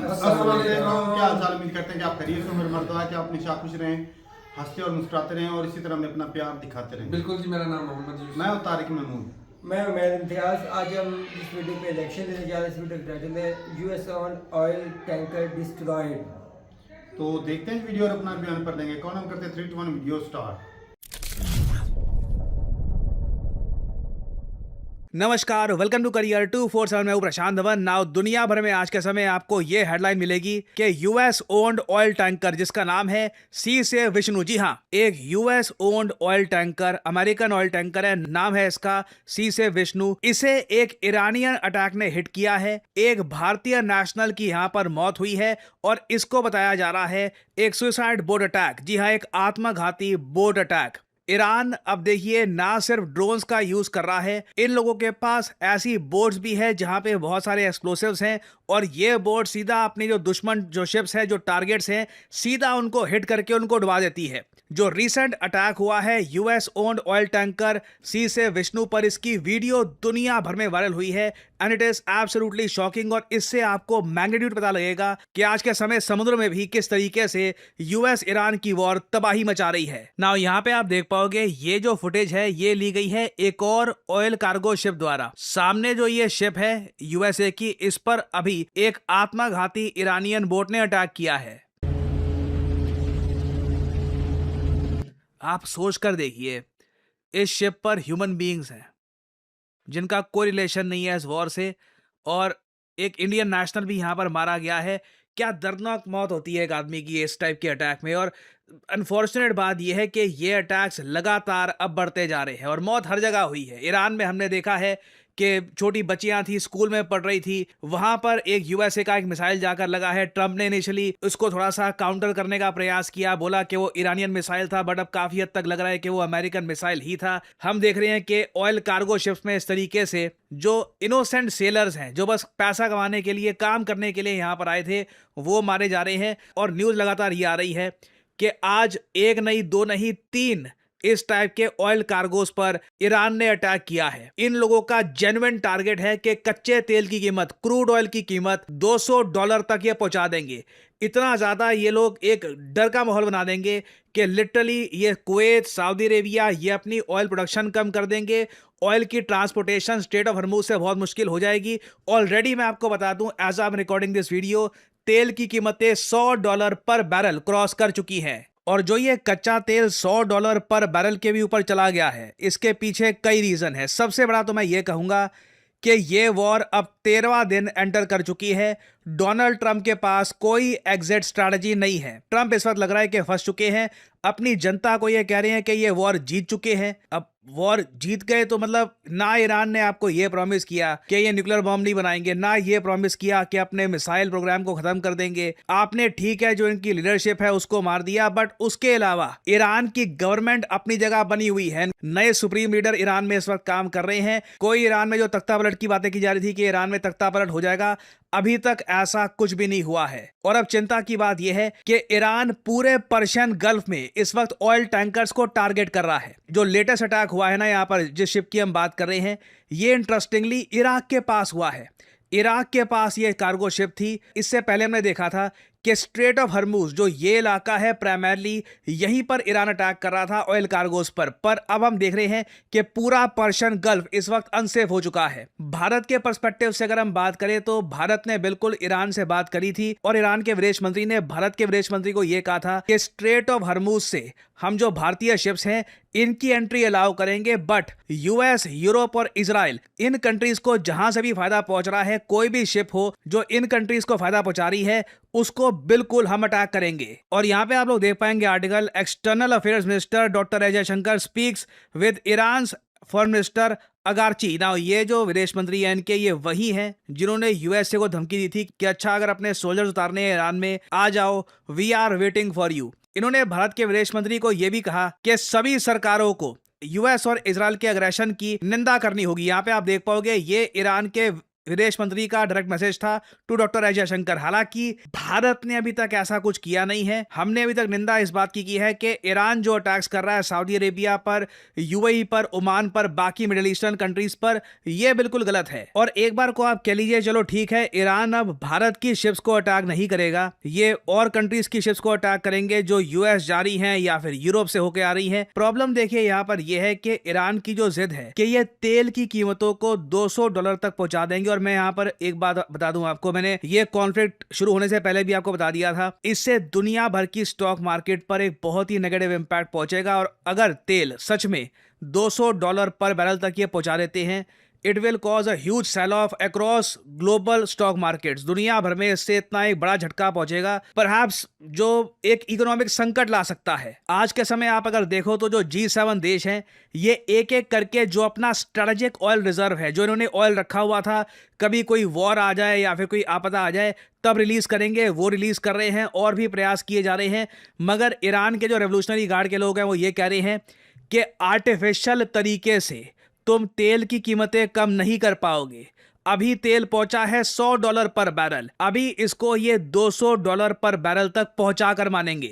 अस्सलाम वालेकुम, क्या हाल चाल। उम्मीद करते हैं कि आप खैरियत से उम्र मर्दवा कि आप हमेशा खुश रहें, हंसते और मुस्कुराते रहें और इसी तरह हमें अपना प्यार दिखाते रहें। बिल्कुल जी, मेरा नाम मोहम्मद यूसुफ। मैं हूं तारिक महमूद। मैं उमैद इम्तियाज। आज हम इस वीडियो पे इलेक्शन देने जा रहे हैं। इस वीडियो का टाइटल है US on oil tanker destroyed. तो देखते हैं वीडियो और अपना बयान पर देंगे। कौन हम करते हैं 3 2 1 वीडियो स्टार्ट। नमस्कार, वेलकम टू करियर 247। मैं हूं प्रशांत धवन। नाउ दुनिया भर में आज के समय आपको ये हेडलाइन मिलेगी कि यूएस ओन्ड ऑयल टैंकर जिसका नाम है सी से विष्णु। जी हां, एक US owned oil tanker, American oil tanker है, नाम है इसका सी से विष्णु। इसे एक ईरानियन अटैक ने हिट किया है। एक भारतीय नेशनल की यहां पर मौत हुई है और इसको बताया जा रहा है एक सुसाइड बोट अटैक। जी हां, एक आत्मघाती बोट अटैक। ईरान अब देखिए ना सिर्फ ड्रोन्स का यूज कर रहा है, इन लोगों के पास ऐसी बोट्स भी है जहां पे बहुत सारे एक्सप्लोसिव्स हैं और ये बोट सीधा अपने जो दुश्मन जो शिप्स हैं, जो टारगेट्स हैं, सीधा उनको हिट करके उनको डुबा देती है। जो रिसेंट अटैक हुआ है यूएस ओन्ड ऑयल टैंकर सी से विष्णु पर, इसकी वीडियो दुनिया भर में वायरल हुई है and it is absolutely shocking. और इससे आपको मैग्नीट्यूड पता लगेगा कि आज के समय समुद्र में भी किस तरीके से यूएस ईरान की वॉर तबाही मचा रही है। नाउ यहाँ पे आप देख पाओगे ये जो फुटेज है ये ली गई है एक और ऑयल कार्गो शिप द्वारा। सामने जो ये शिप है यूएसए की, इस पर अभी एक आत्मघाती ईरानियन बोट ने अटैक किया है। आप सोच कर देखिए, इस शिप पर ह्यूमन बीइंग्स हैं जिनका कोई रिलेशन नहीं है इस वॉर से, और एक इंडियन नेशनल भी यहां पर मारा गया है। क्या दर्दनाक मौत होती है एक आदमी की इस टाइप के अटैक में। और अनफॉर्चुनेट बात यह है कि ये अटैक्स लगातार अब बढ़ते जा रहे हैं और मौत हर जगह हुई है। ईरान में हमने देखा है कि छोटी बच्चियां थी, स्कूल में पढ़ रही थी, वहां पर एक यूएसए का एक मिसाइल जाकर लगा है। ट्रंप ने इनिशियली उसको थोड़ा सा काउंटर करने का प्रयास किया, बोला कि वो ईरानियन मिसाइल था, बट अब काफी हद तक लग रहा है कि वो अमेरिकन मिसाइल ही था। हम देख रहे हैं कि ऑयल कार्गो शिप्स में इस तरीके से जो इनोसेंट सेलर्स हैं, जो बस पैसा कमाने के लिए, काम करने के लिए यहां पर आए थे, वो मारे जा रहे हैं। और न्यूज लगातार ये आ रही है कि आज एक नहीं, दो नहीं, 3 इस टाइप के ऑयल कार्गोस पर ईरान ने अटैक किया है। इन लोगों का जेन्युइन टारगेट है कि कच्चे तेल की कीमत, क्रूड ऑयल की कीमत $200 तक ये पहुंचा देंगे। इतना ज्यादा ये लोग एक डर का माहौल बना देंगे कि लिटरली ये कुवैत, सऊदी अरेबिया, ये अपनी ऑयल प्रोडक्शन कम कर देंगे। ऑयल की ट्रांसपोर्टेशन स्ट्रेट ऑफ हॉर्मुज से बहुत मुश्किल हो जाएगी। ऑलरेडी मैं आपको बता दूं, as I am recording this video, तेल की कीमतें $100 पर बैरल क्रॉस कर चुकी हैं। और जो ये कच्चा तेल $100 पर बैरल के भी ऊपर चला गया है, इसके पीछे कई रीजन है। सबसे बड़ा तो मैं ये कहूंगा कि ये वॉर अब 13वां दिन एंटर कर चुकी है। डोनाल्ड ट्रंप के पास कोई एग्जिट स्ट्रैटेजी नहीं है। ट्रंप इस वक्त लग रहा है कि फंस चुके हैं। अपनी जनता को ये कह रहे हैं कि ये वॉर जीत चुके हैं। अब वॉर जीत गए तो मतलब ना ईरान ने आपको ये प्रॉमिस किया कि ये न्यूक्लियर बॉम्ब नहीं बनाएंगे, ना ये प्रॉमिस किया कि अपने मिसाइल प्रोग्राम को खत्म कर देंगे। आपने ठीक है जो इनकी लीडरशिप है उसको मार दिया, बट उसके अलावा ईरान की गवर्नमेंट अपनी जगह बनी हुई है। नए सुप्रीम लीडर ईरान में इस वक्त काम कर रहे हैं। कोई ईरान में जो तख्ता पलट की बातें की जा रही थी कि ईरान में तख्ता पलट हो जाएगा, अभी तक ऐसा कुछ भी नहीं हुआ है। और अब चिंता की बात यह है कि ईरान पूरे पर्शियन गल्फ में इस वक्त ऑयल टैंकर्स को टारगेट कर रहा है। जो लेटेस्ट अटैक हुआ है ना यहाँ पर, जिस शिप की हम बात कर रहे हैं, ये इंटरेस्टिंगली इराक के पास हुआ है। इराक के पास ये कार्गो शिप थी। इससे पहले हमने देखा था कि स्ट्रेट ऑफ हॉर्मुज जो ये इलाका है, प्राइमरली यहीं पर ईरान अटैक कर रहा था ऑयल कार्गोस पर अब हम देख रहे हैं कि पूरा पर्शियन गल्फ इस वक्त अनसेफ हो चुका है। भारत के पर्सपेक्टिव से अगर हम बात करें तो भारत ने बिल्कुल ईरान से बात करी थी और ईरान के विदेश मंत्री ने भारत के विदेश मंत्री को यह कहा था कि स्ट्रेट ऑफ हॉर्मुज से हम जो भारतीय शिप्स हैं इनकी एंट्री अलाउ करेंगे, बट यूएस, यूरोप और इजराइल, इन कंट्रीज को जहां से भी फायदा पहुंच रहा है, कोई भी शिप हो जो इन कंट्रीज को फायदा पहुंचा रही है, उसको बिल्कुल हम अटैक करेंगे। और यहां पे आप लोग देख पाएंगे article, external affairs minister doctor S Jaishankar speaks with Iran foreign minister Araghchi. ना ये जो विदेश मंत्री हैं इनके, ये वही हैं जिन्होंने यूएसए को धमकी दी थी कि अच्छा अगर अपने सोल्जर्स उतारने हैं ईरान में, आ जाओ, we are waiting for you. इन्होंने भारत के विदेश मंत्री को यह भी कहा कि सभी सरकारों को यूएस और इजराइल के अग्रेशन की निंदा करनी होगी। यहां पे आप देख पाओगे ये ईरान के विदेश मंत्री का डायरेक्ट मैसेज था टू डॉक्टर एस जयशंकर। हालांकि भारत ने अभी तक ऐसा कुछ किया नहीं है। हमने अभी तक निंदा इस बात की है कि ईरान जो अटैक्स कर रहा है सऊदी अरेबिया पर, यूएई पर, ओमान पर, बाकी मिडिल ईस्टर्न कंट्रीज पर, यह बिल्कुल गलत है। और एक बार को आप कह लीजिए चलो ठीक है, ईरान अब भारत की शिप्स को अटैक नहीं करेगा, ये और कंट्रीज की शिप्स को अटैक करेंगे जो यूएस जा रही हैं या फिर यूरोप से होकर आ रही हैं। प्रॉब्लम देखिए यहाँ पर यह है कि ईरान की जो जिद है कि ये तेल की कीमतों को $200 तक पहुंचा देंगे। और मैं यहाँ पर एक बात बता दूं आपको, मैंने ये कॉन्फ्लिक्ट शुरू होने से पहले भी आपको बता दिया था, इससे दुनिया भर की स्टॉक मार्केट पर एक बहुत ही नेगेटिव इंपैक्ट पहुंचेगा। और अगर तेल सच में $200 पर बैरल तक ये पहुंचा देते हैं, it will cause a huge sell off across global stock markets. दुनिया भर में इससे इतना एक बड़ा झटका पहुंचेगा, परहैप्स जो एक इकोनॉमिक संकट ला सकता है। आज के समय आप अगर देखो तो जो G7 देश हैं, ये एक एक करके जो अपना स्ट्रेटेजिक ऑयल रिजर्व है, जो इन्होंने ऑयल रखा हुआ था, कभी कोई वॉर आ जाए या फिर कोई आपदा आ जाए तब रिलीज करेंगे, वो रिलीज कर रहे हैं। और भी प्रयास किए जा रहे हैं, मगर ईरान के जो रेवोल्यूशनरी गार्ड के लोग हैं वो ये कह रहे हैं कि आर्टिफिशियल तरीके से तुम तेल की कीमतें कम नहीं कर पाओगे। अभी तेल पहुंचा है $100 पर बैरल, अभी इसको ये $200 पर बैरल तक पहुंचा कर मानेंगे।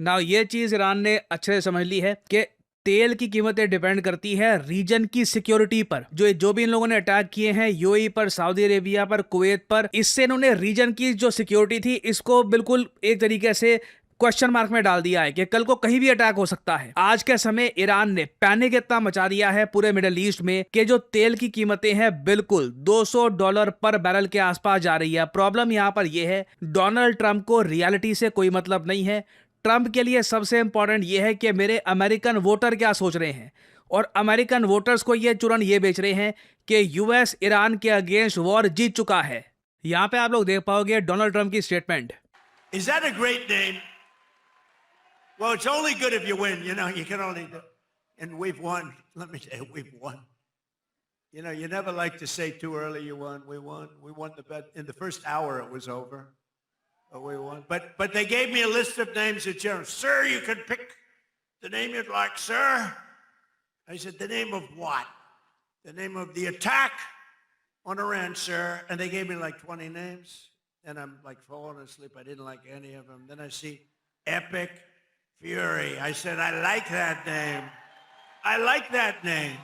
ना ये चीज ईरान ने अच्छे से समझ ली है कि तेल की कीमतें डिपेंड करती है रीजन की सिक्योरिटी पर। जो भी इन लोगों ने अटैक किए हैं यूएई पर, सऊदी अरेबिया पर, कुवैत पर, इससे इन्होंने रीजन की जो सिक्योरिटी थी इसको बिल्कुल एक तरीके से क्वेश्चन मार्क में डाल दिया है कि कल को कहीं भी अटैक हो सकता है। आज के समय ईरान ने पैनिक इतना मचा दिया है पूरे मिडिल ईस्ट में कि जो तेल की कीमतें हैं बिल्कुल $200 पर बैरल के आसपास जा रही है। प्रॉब्लम यहां पर यह है, डोनाल्ड ट्रंप को रियलिटी से कोई मतलब नहीं है। ट्रंप के लिए सबसे इंपॉर्टेंट यह है कि मेरे अमेरिकन वोटर क्या सोच रहे हैं, और अमेरिकन वोटर्स को यह चूरन ये बेच रहे हैं कि यूएस ईरान के अगेंस्ट वॉर जीत चुका है। यहां पे आप लोग देख पाओगे डोनाल्ड ट्रंप की statement. Is that a great name? Well, it's only good if you win. You know, you can only do. And we've won. Let me tell you, we've won. You know, you never like to say too early you won. We won. We won the bet. In the first hour, it was over. But we won. But they gave me a list of names at general. Sir, you can pick the name you'd like, sir. I said, the name of what? The name of the attack on Iran, sir. And they gave me like 20 names. And I'm like falling asleep. I didn't like any of them. Then I see Epic Fury. I said, I like that name. I like that name.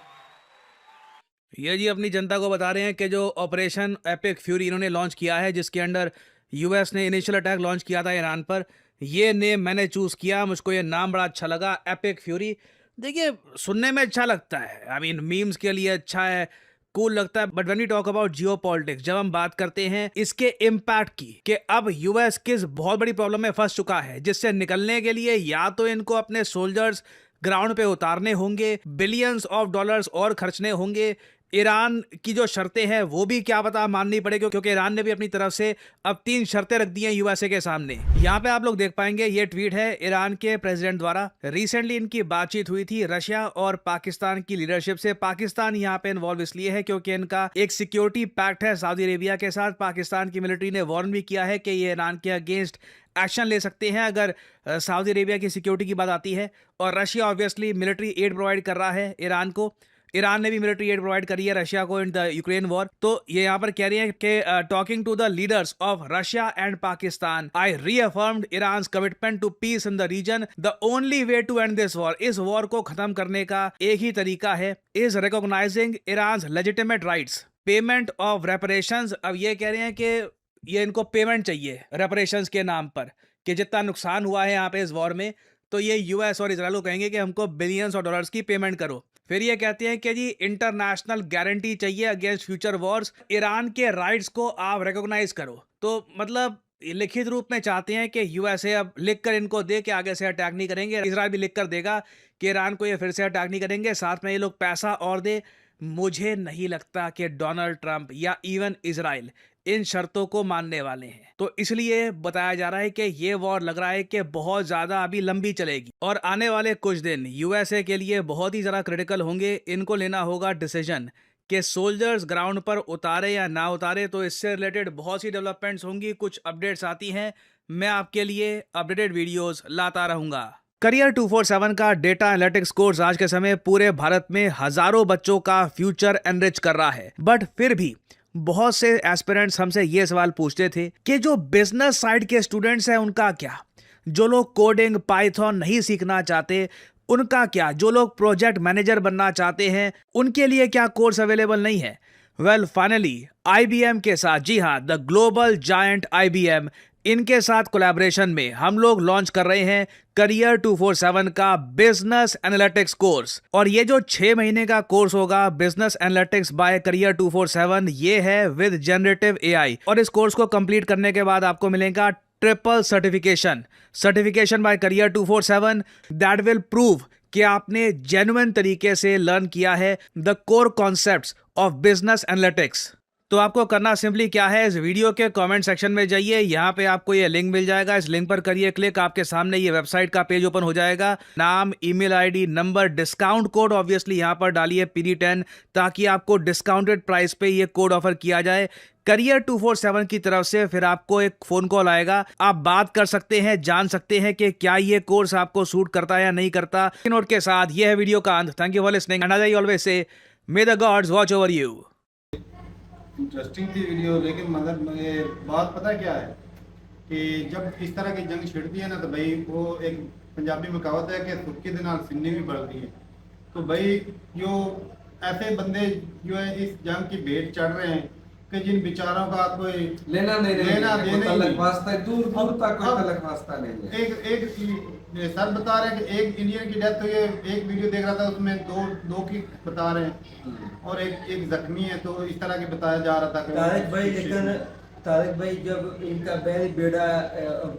ये जी अपनी जनता को बता रहे हैं कि जो operation epic fury इन्होंने launch किया है, जिसके अंडर यूएस ने इनिशियल अटैक लॉन्च किया था ईरान पर, ये नेम मैंने चूज किया। मुझको ये नाम बड़ा अच्छा लगा, एपिक फ्यूरी। देखिए सुनने में अच्छा लगता है, आई मीन मीम्स के लिए अच्छा है, कूल लगता है, but when we talk about geopolitics, जब हम बात करते हैं इसके इम्पैक्ट की कि अब यूएस किस बहुत बड़ी प्रॉब्लम में फंस चुका है, जिससे निकलने के लिए या तो इनको अपने सोल्जर्स ग्राउंड पे उतारने होंगे, बिलियंस ऑफ डॉलर्स और खर्चने होंगे, ईरान की जो शर्तें हैं वो भी क्या पता माननी पड़े, क्योंकि ईरान ने भी अपनी तरफ से अब 3 शर्तें रख दी हैं यूएसए के सामने। यहाँ पे आप लोग देख पाएंगे ये ट्वीट है ईरान के प्रेसिडेंट द्वारा। रिसेंटली इनकी बातचीत हुई थी रशिया और पाकिस्तान की लीडरशिप से। पाकिस्तान यहाँ पे इन्वॉल्व इसलिए है क्योंकि इनका एक सिक्योरिटी पैक्ट है सऊदी अरेबिया के साथ। पाकिस्तान की मिलिट्री ने वार्न भी किया है कि ये ईरान के अगेंस्ट एक्शन ले सकते हैं अगर सऊदी अरेबिया की सिक्योरिटी की बात आती है। और Russia obviously military aid provide कर रहा है ईरान को। ईरान ने भी मिलिट्री एड प्रोवाइड करी है रशिया को इन द यूक्रेन वॉर। तो ये यहाँ पर कह रहे हैं कि talking to the leaders of Russia and Pakistan, I reaffirmed Iran's commitment to peace in the region. The only way to end this war, इस वॉर को खत्म करने का एक ही तरीका है, is recognising Iran's legitimate rights, payment of reparations. अब ये कह रहे हैं कि ये इनको पेमेंट चाहिए रेपरेशंस के नाम पर, कि जितना नुकसान हुआ है यहाँ पे इस वॉर में, तो ये यूएस और इजराइल को कहेंगे कि हमको बिलियंस ऑफ डॉलर्स की पेमेंट करो। फिर ये कहते हैं कि जी इंटरनेशनल गारंटी चाहिए अगेंस्ट फ्यूचर वॉर्स, ईरान के राइट्स को आप रिकॉग्नाइज करो। तो मतलब लिखित रूप में चाहते हैं कि यूएसए अब लिख कर इनको दे कि आगे से अटैक नहीं करेंगे। इजराइल भी लिख कर देगा कि ईरान को ये फिर से अटैक नहीं करेंगे, साथ में ये लोग पैसा और दे। मुझे नहीं लगता कि डोनाल्ड ट्रंप या इवन इजराइल इन शर्तों को मानने वाले हैं। तो इसलिए बताया जा रहा है कि ये वॉर लग रहा है कि बहुत ज्यादा अभी लंबी चलेगी और आने वाले कुछ दिन यूएसए के लिए बहुत ही ज्यादा क्रिटिकल होंगे। इनको लेना होगा डिसीजन कि सोल्जर्स ग्राउंड पर उतारे या ना उतारे। तो इससे रिलेटेड बहुत सी डेवलपमेंट्स होंगी, कुछ अपडेट्स आती हैं, मैं आपके लिए अपडेटेड वीडियोस लाता रहूंगा। करियर 247 का डेटा एनालिटिक्स कोर्स आज के समय पूरे भारत में हजारों बच्चों का फ्यूचर एनरिच कर रहा है। बट फिर भी बहुत से एस्पिरेंट्स हमसे ये सवाल पूछते थे कि जो बिजनेस साइड के स्टूडेंट्स हैं उनका क्या, जो लोग कोडिंग पाइथन नहीं सीखना चाहते उनका क्या, जो लोग प्रोजेक्ट मैनेजर बनना चाहते हैं उनके लिए क्या कोर्स अवेलेबल नहीं है। वेल फाइनली IBM के साथ, जी हाँ, द ग्लोबल जायंट IBM, इनके साथ कोलैबोरेशन में हम लोग लॉन्च कर रहे हैं करियर 247 का बिजनेस एनालिटिक्स कोर्स। और ये जो 6 महीने का कोर्स होगा बिजनेस एनालिटिक्स बाय करियर 247, ये है विद जनरेटिव AI। और इस कोर्स को कंप्लीट करने के बाद आपको मिलेगा triple certification by career 247 that will prove कि आपने जेन्युइन तरीके से लर्न किया है the core concepts of business analytics. तो आपको करना सिंपली क्या है, इस वीडियो के कमेंट सेक्शन में जाइए, यहाँ पे आपको ये लिंक मिल जाएगा, इस लिंक पर करिए क्लिक, आपके सामने ये वेबसाइट का पेज ओपन हो जाएगा। नाम, email ID, number, discount code obviously यहाँ पर डालिए PD10 ताकि आपको डिस्काउंटेड प्राइस पे ये कोड ऑफर किया जाए करियर 247 की तरफ से। फिर आपको एक फोन कॉल आएगा, आप बात कर सकते हैं, जान सकते हैं कि क्या ये कोर्स आपको सूट करता है या नहीं करता। नोट के साथ ये है वीडियो का अंत। Thank you for listening and I always say may the gods watch over you. Interesting थी वीडियो, लेकिन मगर ये बात पता क्या है कि जब इस तरह की जंग छिड़ती है ना, तो भाई वो एक पंजाबी में कहावत है कि सुक्के दे नाल सिन्नी भी बढ़ती है। तो भाई जो ऐसे बंदे जो है इस जंग की भेंट चढ़ रहे हैं कि जिन बेचारों का कोई लेना देना वास्ता है, दूर दूर तक कोई तलक वास्ता नहीं है। एक सर बता रहे हैं कि एक इंडियन की डेथ हुई है, एक वीडियो देख रहा था उसमें दो की बता रहे हैं और एक जख्मी है। तो इस तरह के बताया जा रहा था कि तारिक भाई, लेकिन तारिक भाई जब इनका बेड़ा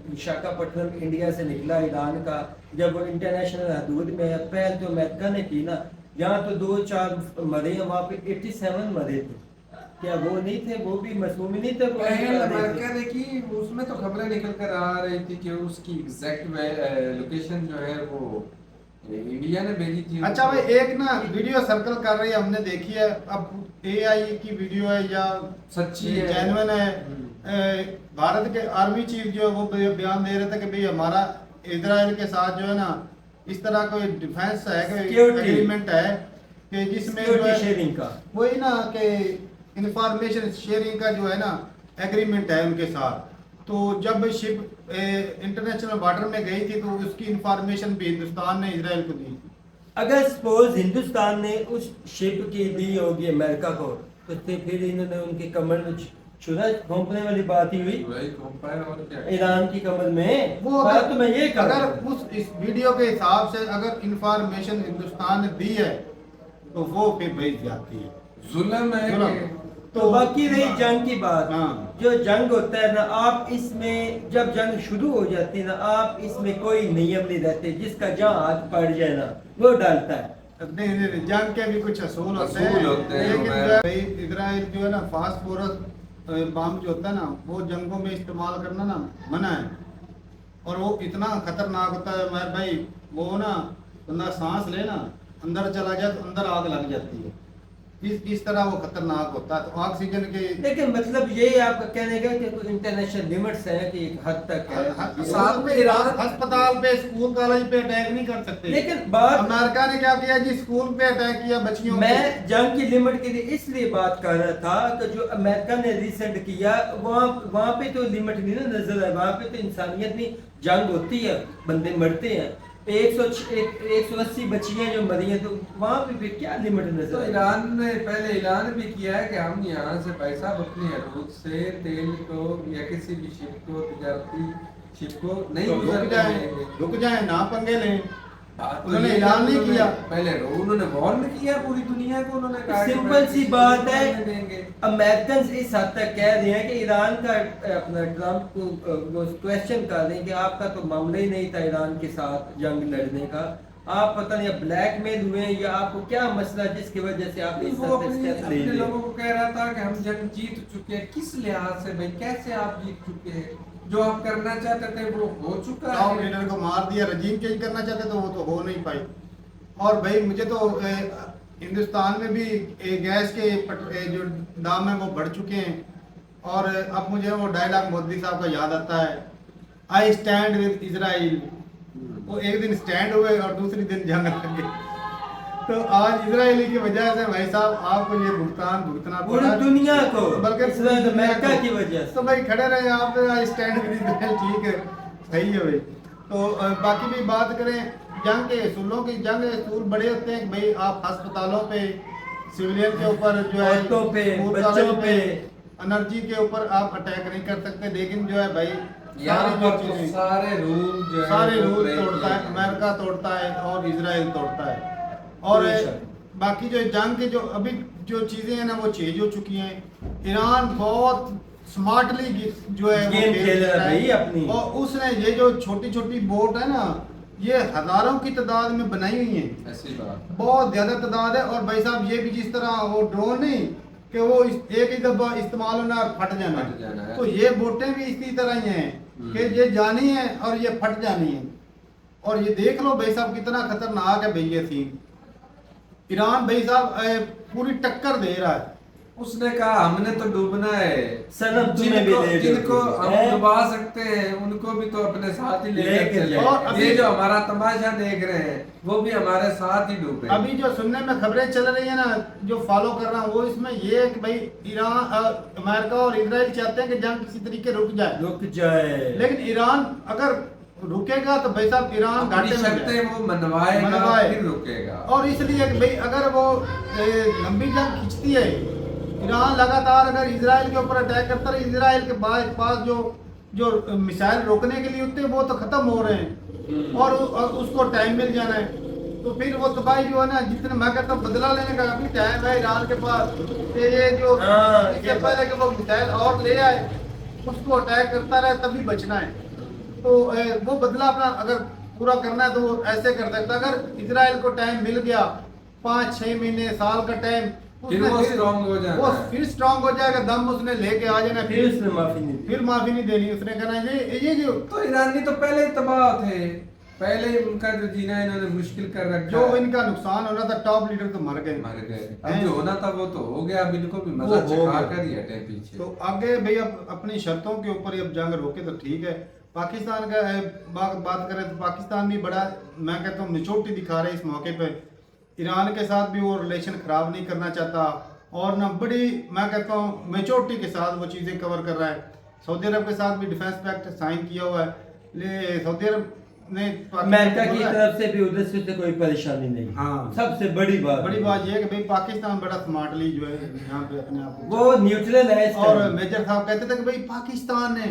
विशाखापट्टनम इंडिया से निकला ईरान का, जब वो इंटरनेशनल हदूद में पहल तो अमेरिका ने की ना, यहाँ तो 2-4 मरे हैं, वहाँ पे 87 मरे थे। क्या वो नहीं थे, वो भी मासूम नहीं थे? अमेरिका ने की, उसमें तो खबरें निकल कर आ रही थी कि उसकी एग्जैक्ट लोकेशन जो है वो इंडिया ने भेजी थी। अच्छा भाई, एक ना वीडियो सर्कल कर रही है, हमने देखी है, अब AI की वीडियो है या सच्ची है, जेन्युइन है। भारत के आर्मी चीफ जो है वो बयान दे रहे थे कि भाई हमारा इजराइल के साथ जो है ना इस तरह कोई डिफेंस है, कोई एग्रीमेंट है कि जिसमें जो है शेयरिंग का वही ना कि इंफॉर्मेशन शेयरिंग का जो है ना एग्रीमेंट है उनके साथ। तो जब शिप इंटरनेशनल वाटर में गई थी तो उसकी इंफॉर्मेशन भी हिंदुस्तान ने इजराइल को दी। अगर सपोज हिंदुस्तान ने उस शिप की दी होगी अमेरिका को, तो फिर इन्होंने उनके कमर में छुरा घोंपने वाली बात ही हुई और क्या ईरान की कमर में। वो बात तो मैं ये कर रहा अगर हूं। उस इस वीडियो के हिसाब से अगर इंफॉर्मेशन हिंदुस्तान ने दी है तो वो फिर भाई जाती है, जुल्म है जुल्म। तो बाकी रही जंग की बात। हाँ। जो जंग होता है ना, आप इसमें जब जंग शुरू हो जाती है ना, आप इसमें कोई नियम नहीं रहते, जिसका जहाँ हाथ पड़ जाए ना वो डालता है। नहीं, जंग के भी कुछ असूल होते हैं, लेकिन भाई इजराइल जो है ना फास्फोरस बम जो होता है ना वो जंगों में इस्तेमाल करना ना मना है। और वो इतना खतरनाक होता है मेरे भाई, वो ना बंदा सांस ले ना अंदर चला जाए तो अंदर आग लग जाती है, इस तरह वो खतरनाक होता है। तो ऑक्सीजन के लेकिन मतलब ये आपका कहने का कि कोई इंटरनेशनल लिमिट्स है कि एक हद तक है। साथ में ईरान अस्पताल पे, स्कूल कॉलेज पे अटैक नहीं कर सकते। लेकिन बात अमेरिका ने क्या किया जी, स्कूल पे अटैक किया बच्चियों। मैं जंग की लिमिट के लिए इसलिए बात कर रहा था कि जो अमेरिका ने रिसेंट किया वहाँ पे तो लिमिट नहीं ना नजर है, वहाँ पे तो इंसानियत नहीं, जंग होती है, बंदे मरते हैं, 180 बच्चियां जो मरी हैं, तो वहाँ पे फिर क्या लिमिट नजर तो है? ईरान ने पहले ऐलान भी किया है कि हम यहाँ से पैसा अपनी हदूद से तेल को या किसी भी शिप को, तजारती शिप को नहीं तो गुजरने रुक जाए ना पंगे लें। तो उन्होंने ऐलान नहीं किया, पहले उन्होंने वार्न किया पूरी दुनिया को, उन्होंने कहा सिंपल सी बात है, देंगे। अमेरिकन इस हद तक कह रहे हैं कि ईरान का अपना ट्रम्प को वो क्वेश्चन कर रहे हैं कि आपका तो मामला ही नहीं था ईरान के साथ जंग लड़ने का, आप पता नहीं ब्लैकमेल हुए या आपको क्या मसला जिसकी वजह से आपने इस वो तरह से अपने स्टेप ले अपने लिए? लोगों को कह रहा था कि हम जंग जीत चुके हैं। किस लिहाज से भाई, कैसे आप जीत चुके हैं? जो आप करना चाहते थे वो हो चुका टॉप है। लीडर को मार दिया, रजीम चेंज करना चाहते तो वो तो हो नहीं पाई। और भाई मुझे तो हिंदुस्तान में भी गैस के जो दाम है वो बढ़ चुके हैं। और अब मुझे वो डायलॉग मोदी साहब का याद आता है, आई स्टैंड विद इजराइल। वो एक दिन स्टैंड हुए और दूसरी दिन जंग लगे। तो आज इजराइली की वजह से भाई साहब आपको ये भुगतान भुगतना पूरी दुनिया को, बल्कि इसराइल अमेरिका की वजह से। तो भाई खड़े रहे आप, आई स्टैंड विद इजराइल, ठीक है, सही है भाई। तो बाकी भी बात करें जंग के असूलों की, जंग के असूल बड़े होते हैं कि भाई आप अस्पतालों पे, सिविलियन के ऊपर जो है, औरतों पे, स्कूल बच्चों कॉलेज पे, एनर्जी के ऊपर आप अटैक नहीं कर सकते। लेकिन जो है भाई यहाँ सारी जो पर तो चीजें, सारे रूल जो है सारे वो रूल break तोड़ता है, किए गए। अमेरिका तोड़ता है और इजराइल तोड़ता है। और बेशक। बाकी जो जंग के जो अभी जो चीजें हैं ना वो चेंज हो चुकी हैं। ईरान बहुत स्मार्टली जो है वो गेम खेल रहा है भाई है। अपनी। और उसने ये जो छोटी छोटी बोट है ना, ये हजारों की तादाद में बनाई हुई है, ऐसी बात है। बहुत ज्यादा तादाद है। और भाई साहब ये भी जिस तरह वो ड्रोन नहीं कि वो एक ही दफा इस्तेमाल होना और फट जाना फट जाना है। तो ये बोटें भी इसी तरह ही हैं कि ये जानी है और ये फट जानी है। और ये देख लो भाई साहब कितना खतरनाक है भाई ये सीन। ईरान भाई साहब पूरी टक्कर दे रहा है। उसने कहा हमने तो डूबना है। सनम तुम्हें भी ले जिनको लो। हम हैं? डुबा सकते हैं उनको भी तो अपने साथ ही लेके लेकर चले। जाए। और अभी- ये जो हमारा तमाशा देख रहे हैं वो भी हमारे साथ ही डूबे। अभी जो सुनने में खबरें चल रही है ना, जो फॉलो कर रहा हूँ, वो इसमें ये है कि भाई ईरान अमेरिका और इजराइल चाहते हैं कि जंग किसी तरीके रुक जाए। रुक जाए। लेकिन ईरान अगर रुकेगा तो भाई साहब ईरान अपनी घाटे में शर्तें जाए। वो मनवाएगा मनवाए। फिर रुकेगा। और इसलिए कि भाई अगर वो लंबी जंग खींचती है, ईरान लगातार अगर इजराइल के ऊपर अटैक करता है, इजराइल के पास जो मिसाइल रोकने के लिए होते हैं वो तो खत्म हो रहे हैं और उसको टाइम मिल जाना है। तो फिर वो तबाही जो है ना, जितने मैं कहता हूँ बदला लेने का अभी टाइम है ईरान के पास कि ये जो हाँ, इससे पहले कि वो मिसाइल और ले आए उसको अटैक करता रहे तभी बचना है। तो वो बदला अपना अगर पूरा करना है तो वो ऐसे कर सकता है। अगर इजराइल को टाइम मिल गया 5-6 महीने साल का टाइम, फिर उसने वो strong हो जाना वो है। फिर स्ट्रांग हो जाएगा, दम उसने लेके आ जाना, फिर उसने माफी नहीं दी। फिर माफी नहीं देनी। उसने कहना ये जो तो ईरानी तो पहले ही तबाह थे। पहले ही उनका जो जीना इन्होंने मुश्किल कर रखा जो है। इनका नुकसान होना था, टॉप लीडर तो मर गए। मर गए। अब जो होना था वो तो हो गया। अब इनको भी मजा वो हो चखा गया। कर ही हटे पीछे। तो आगे भाई अब अपनी शर्तों के ऊपर अब जंग रोके तो ठीक है। पाकिस्तान का बात करें तो पाकिस्तान भी बड़ा, मैं कहता हूँ, मेच्योरिटी दिखा रहे इस मौके पे। ईरान के साथ भी वो रिलेशन खराब नहीं करना चाहता और ना बड़ी, मैं कहता हूँ, मेच्योरिटी के साथ वो चीज़ें कवर कर रहा है। सऊदी अरब के साथ भी डिफेंस पैक्ट साइन किया हुआ है। सऊदी अरब ने अमेरिका की तरफ से भी उधर से तो कोई परेशानी नहीं। हाँ। सबसे बड़ी बात ये है कि भाई पाकिस्तान बड़ा स्मार्टली जो है यहाँ पे अपने आप को, वो न्यूट्रल है इस और टाइम। मेजर साहब कहते थे कि भाई पाकिस्तान ने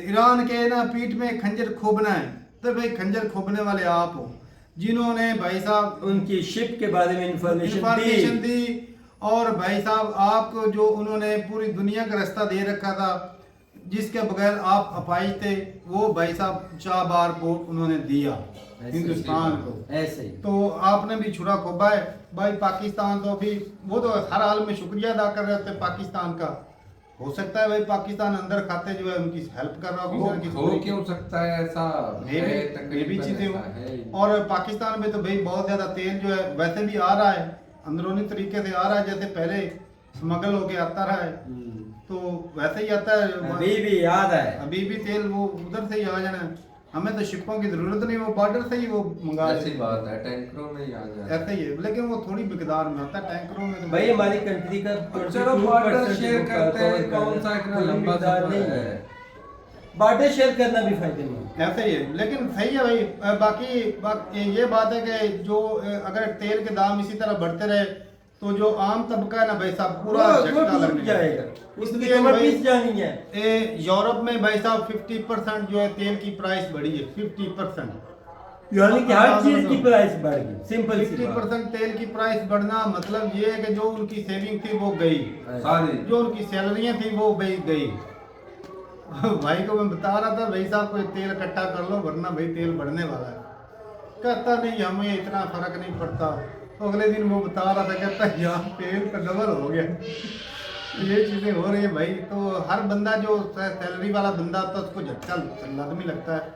ईरान के ना पीठ में खंजर खोबना है। तो भाई खंजर खोबने वाले आप हो, जिन्होंने भाई साहब उनकी शिप के बारे में इंफॉर्मेशन दी और भाई साहब आपको जो उन्होंने पूरी दुनिया का रास्ता दे रखा था जिसके बगैर आप अपाइज थे, वो भाई साहब 4 बार पोर्ट उन्होंने दिया हिंदुस्तान को। ऐसे ही। तो आपने भी छुरा खोबा है भाई। पाकिस्तान तो अभी वो तो हर हाल में शुक्रिया अदा कर रहे थे पाकिस्तान का। हो सकता है भाई पाकिस्तान अंदर खाते जो है उनकी हेल्प कर रहा हो क्यों सकता है ऐसा? ये है, भी तकरीबन चीजें ऐसा है ही। हो। और पाकिस्तान में तो भाई बहुत ज्यादा तेल जो है वैसे भी आ रहा है, अंदरूनी तरीके से आ रहा है, जैसे पहले स्मगल होके आता रहा है तो वैसे ही आता है। अभी भी याद है। अभी भी तेल वो उधर से ही आ जाना है। हमें तो शिपों की जरूरत नहीं, वो बॉर्डर से ही वो मंगा ऐसी लेते। बात है, टैंकरों में ही आ जाए। ऐसा ही है, लेकिन वो थोड़ी मिकदार में आता है टैंकरों में तो भाई हमारी कंट्री का चलो बॉर्डर शेयर करते हैं, कौन सा इतना लंबा सफर है। बॉर्डर शेयर करना भी फायदेमंद। ऐसा ही है, लेकिन सही है भाई। बाकी ये बात है कि जो अगर तेल के दाम इसी तरह बढ़ते रहे तो जो आम तबका है ना भाई साहब पूरा झटका टूट लगने जाएगा। उसकी इसलिए कमर भाई पीस जानी है। यूरोप में भाई साहब 50% जो है तेल की प्राइस बढ़ी है। 50% यानी कि हर चीज की प्राइस बढ़ गई। सिंपल सी बात। 50% तेल की प्राइस बढ़ना मतलब ये है कि जो उनकी सेविंग थी वो गई, सारी जो उनकी सैलरियां थी वो गई। भाई को मैं बता रहा था, भाई साहब कोई तेल इकट्ठा कर लो वरना भाई तेल बढ़ने वाला है। कहता नहीं हमें इतना फर्क नहीं पड़ता। तो अगले दिन वो बता रहा था, कहता यहाँ तेल का डबल हो गया। ये चीज़ें हो रही है भाई। तो हर बंदा जो सैलरी वाला बंदा होता है उसको झटका लाजमी लगता है।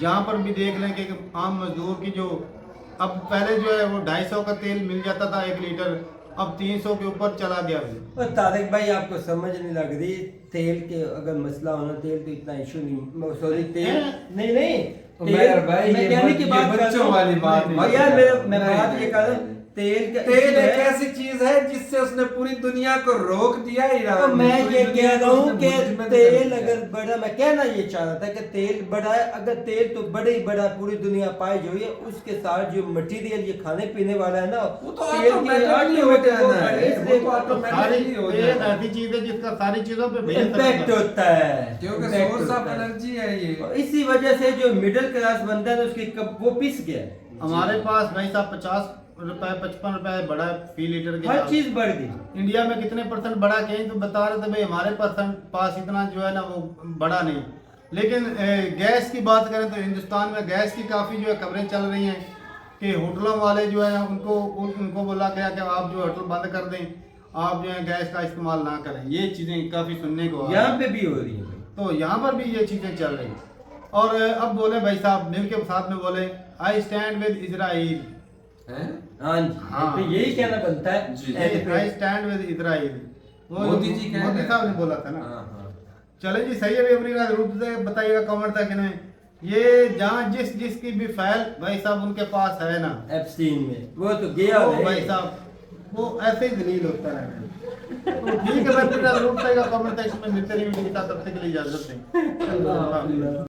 जहाँ पर भी देख लें कि आम मजदूर की जो अब पहले जो है वो 250 का तेल मिल जाता था 1 लीटर, अब 300 के ऊपर चला गया है। और तारिक भाई आपको समझ नहीं लग रही, तेल के अगर मसला होना, तेल तो इतना इशू नहीं, सॉरी तेल नहीं उमर भाई, मैं ये कहने की बात कर बच्चों रहा हूं। वाली बात और नहीं यार है। मैं बात नहीं, ये कर रहा हूं, तेल का तेल issue एक है। ऐसी चीज है जिससे उसने पूरी दुनिया को रोक दिया ईरान तो ने। मैं पूरी ये दुनिया कह को रहा हूँ उसने कि मुट्ठी में तेल कर अगर दिया। बढ़ा, मैं कहना ये चाह रहा था कि तेल बढ़ा है, अगर तेल तो बड़े ही बड़ा पूरी दुनिया पाई जो है, उसके साथ जो मटेरियल ये खाने पीने वाला है ना, वो तो तेल की ऑटोमेटिकली हो automatic वो जाना है, बढ़े, इसलिए वो तो सारी ऑटोमेटिकली हो तेल जाना है। ऐसी चीज़ है जिसका सारी चीज़ों पे बेहद असर इम्पैक्ट होता है। होता है, क्योंकि impact सोर्स ऑफ होता है। एनर्जी है ये। और इसी वजह से जो मिडिल क्लास बंदा है उसकी वो पिस गया है। हमारे पास भाई साहब 50 रुपए 55 रुपए बड़ा फी लीटर के हर हिसाब से। चीज बढ़ गई। इंडिया में कितने परसेंट बढ़ा, कहीं तो बता रहे थे भाई हमारे पास इतना जो है ना वो बढ़ा नहीं। लेकिन गैस की बात करें तो हिंदुस्तान में गैस की काफ़ी जो है खबरें चल रही हैं कि होटलों वाले जो है उनको बोला गया कि आप जो होटल बंद कर दें, आप जो है गैस का इस्तेमाल ना करें। ये चीज़ें काफ़ी सुनने को आ रही हैं। यहाँ पे भी हो रही है भाई। तो यहाँ पर भी ये चीज़ें चल रही हैं। और अब बोले भाई साहब मिल के साथ में बोले आई स्टैंड विद इजराइल। हैं? हाँ जी, हाँ। तो यही कहना बनता है। जी। ऐसे पे- आई स्टैंड विद इजराइल, वो मोदी जी कह मोदी रहे हैं। साहब ने बोला था ना। हाँ, हाँ। चले जी, सही है भी अपनी राय रूप से बताइएगा कमेंट तक में। ये जहाँ जिसकी भी फाइल भाई साहब उनके पास है ना, एप्स्टीन में वो तो गया वो है। भाई साहब वो ऐसे ही दलील होता है। तो ठीक है भाई, रूप से कमेंट तक में मिलते नहीं, तब तक के लिए इजाजत दें।